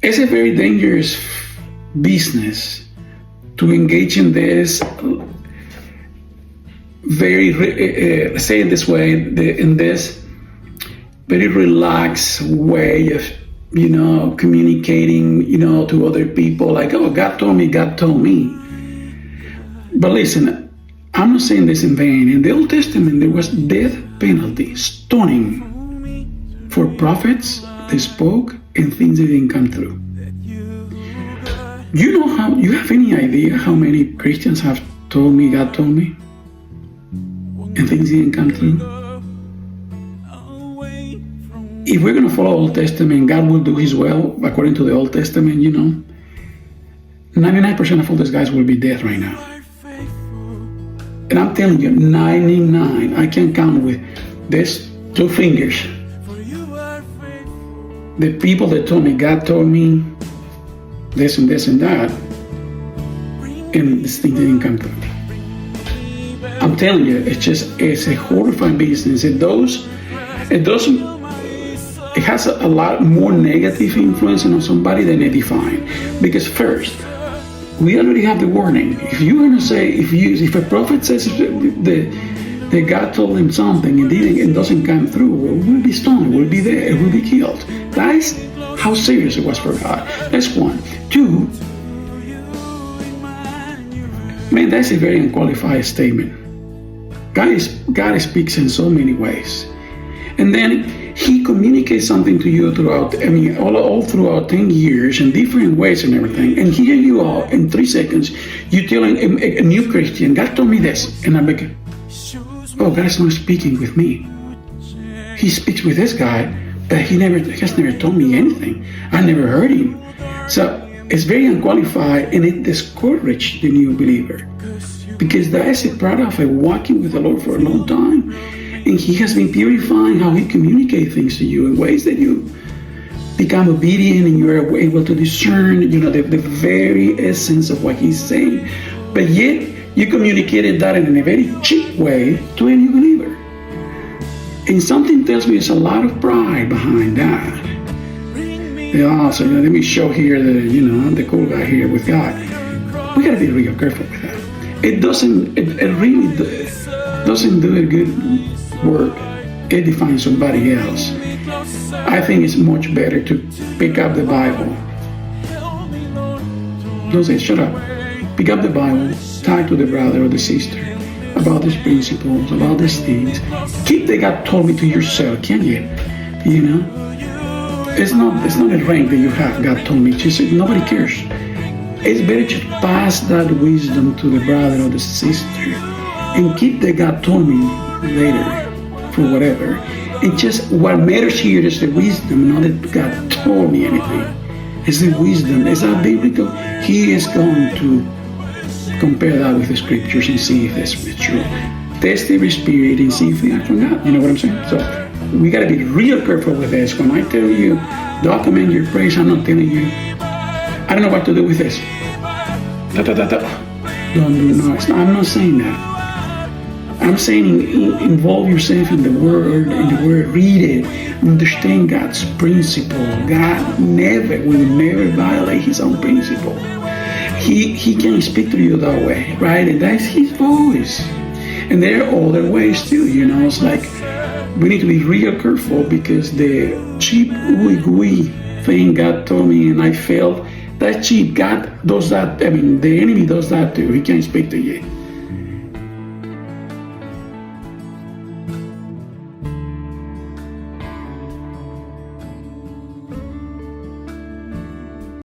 It's a very dangerous business to engage in this say it this way, in this very relaxed way of, communicating, to other people, like, oh, God told me, God told me. But listen, I'm not saying this in vain. In the Old Testament, there was death penalty, stoning for prophets that spoke and things that didn't come through. You have any idea how many Christians have told me, God told me, and things didn't come through? If we're going to follow Old Testament, God will do His will according to the Old Testament, 99% of all these guys will be dead right now. And I'm telling you, 99, I can count with this 2 fingers. The people that told me, God told me this and this and that, and this thing didn't come through. I'm telling you, it's a horrifying business. It has a lot more negative influence on somebody than edifying. Because first, we already have the warning. If you're going to say, if a prophet says that God told him something and it doesn't come through, we'll be stoned, we'll be there, we'll be killed. That is how serious it was for God. That's one. 2, man, that's a very unqualified statement. God speaks in so many ways. And then He communicates something to you throughout, all throughout 10 years in different ways and everything. And here you are, in 3 seconds, you're telling a new Christian, God told me this. And I'm like, oh, God's not speaking with me. He speaks with this guy, but He has never told me anything. I never heard Him. So it's very unqualified, and it discourages the new believer. Because that is a part of walking with the Lord for a long time. And He has been purifying how He communicates things to you in ways that you become obedient and you're able to discern, the very essence of what He's saying. But yet, you communicated that in a very cheap way to a new believer. And something tells me there's a lot of pride behind that. So let me show here that, I'm the cool guy here with God. We got to be real careful with that. It really doesn't do a good work edifying somebody else. I think it's much better to pick up the Bible. Don't say, shut up. Pick up the Bible, talk to the brother or the sister about these principles, about these things. Keep the God told me to yourself, can't you? It's not a rank that you have, God told me. Just nobody cares. It's better to pass that wisdom to the brother or the sister and keep the God told me later for whatever. And just what matters here is the wisdom, not that God told me anything. It's the wisdom. Is that biblical? He is going to compare that with the scriptures and see if that's true. Test every spirit and see if they are from God. You know what I'm saying? So we got to be real careful with this. When I tell you, document your praise, I'm not telling you, I don't know what to do with this. Don't do no. I'm not saying that. I'm saying involve yourself in the Word, read it, understand God's principle. God will never violate His own principle. He can speak to you that way, right? And that's His voice. And there are other ways too, It's like we need to be real careful because the cheap ooey-gooey thing God told me and I failed, that's cheap. God does that. The enemy does that too. He can't speak to you.